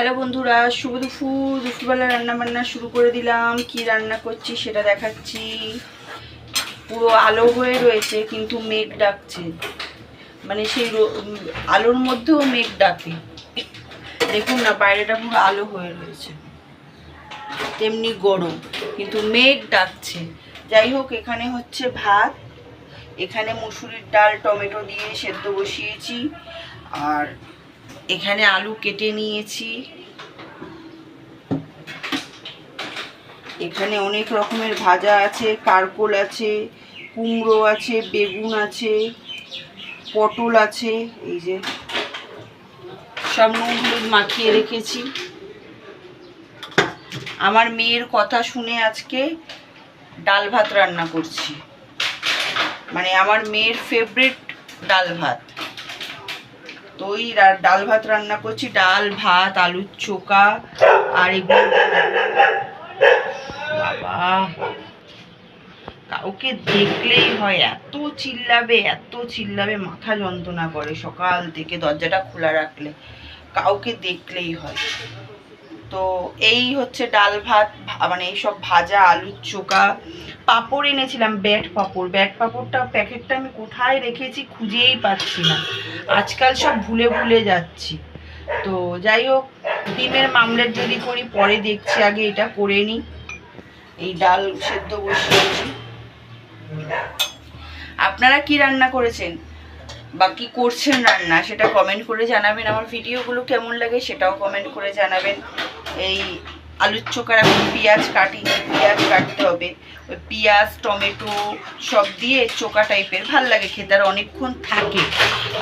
Hello বন্ধুরা, শুভ দুপুরবেলা রান্না বান্না শুরু করে দিলাম। কি রান্না করছি সেটা দেখাচ্ছি। পুরো আলো হয়ে রয়েছে কিন্তু মেঘ ডাকছে, মানে সেই আলোর মধ্যেও মেঘ ডাকে। দেখুন না, বাইরেটা পুরো আলো হয়ে রয়েছে, তেমনি গরম, কিন্তু মেঘ ডাকছে। যাই হোক, এখানে হচ্ছে ভাত, এখানে মুসুরির ডাল টমেটো দিয়ে সেদ্ধ বসিয়েছি, আর এখানে আলু কেটে নিয়েছি। এখানে অনেক রকমের ভাজা আছে, কারকোল আছে, কুমড়ো আছে, বেগুন আছে, পটল আছে। এই যে সব নুন হলুদ মাখিয়ে রেখেছি। আমার মেয়ের কথা শুনে আজকে ডাল ভাত রান্না করছি, মানে আমার মেয়ের ফেভারিট ডাল ভাত। তো ওই ডাল ভাত রান্না করছি, ডাল ভাত আলুর চোখা। আর এগুলো বাবা, কাউকে দেখলেই হয় এত চিল্লাবে, মাথা যন্ত্রণা করে। সকাল থেকে দরজাটা খোলা রাখলে কাউকে দেখলেই হয়। তো এই হচ্ছে ডাল ভাত, মানে এইসব ভাজা আলুর চোখা। পাঁপড় এনেছিলাম, ব্যাট পাঁপড়টা প্যাকেটটা আমি কোথায় রেখেছি খুঁজেই পাচ্ছি না, আজকাল সব ভুলে যাচ্ছি। তো যাই হোক, ডিমের মামলেট যদি করি পরে দেখছি, আগে এটা করে নিই। এই ডাল সেদ্ধ বসিয়েছি। আপনারা কি রান্না করেছেন বা কি করছেন রান্না, সেটা কমেন্ট করে জানাবেন। আমার ভিডিওগুলো কেমন লাগে সেটাও কমেন্ট করে জানাবেন। এই আলুর চোখার এখন পেঁয়াজ কাটতে হবে। ওই পেঁয়াজ টমেটো সব দিয়ে চোখা টাইপের ভাল লাগে খেতে, আর অনেকক্ষণ থাকে।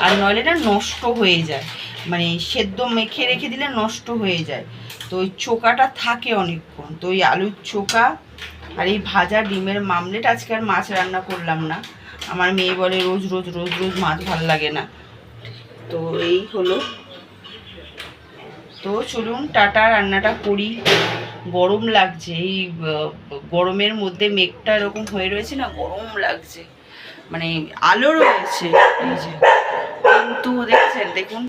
আর নইলে না নষ্ট হয়ে যায়, মানে সেদ্ধ মেখে রেখে দিলে নষ্ট হয়ে যায়। তো ওই চোখাটা থাকে অনেকক্ষণ। তো ওই আলুর চোখা আর এই ভাজা ডিমের মামলেট। আজকে আর মাছ রান্না করলাম না, আমার মেয়ে বলে রোজ মাছ ভালো লাগে না। তো এই হলো। তো চলুন টাটা, রান্নাটা করি। গরম লাগছে, এই গরমের মধ্যে মেঘটা এরকম হয়ে রয়েছে না, গরম লাগছে। মানে আলো রয়েছে এই যে, কিন্তু দেখুন,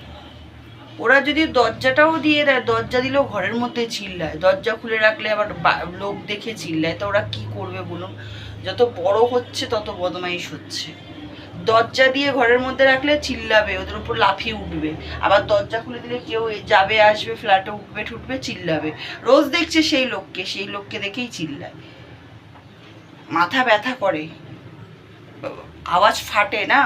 ওরা যদি দরজাটাও দিয়ে দেয়, দরজা দিলেও ঘরের মধ্যে চিল্লায়। দরজা খুলে রাখলে আবার লোক দেখে চিল্লায়। তো ওরা কি করবে বলুন? যত বড় হচ্ছে তত বদমাইশ হচ্ছে। দরজা দিয়ে ঘরের মধ্যে রাখলে চিল্লাবে, ওদের উপর লাফিয়ে উঠবে। আবার দরজা খুলে দিলে কেউ যাবে আসবে, ফ্ল্যাটে উঠবে ঠুটবে, চিল্লাবে। রোজ দেখছে সেই লোককে দেখেই চিল্লায়। মাথা ব্যথা করে, আওয়াজ ফাটে না।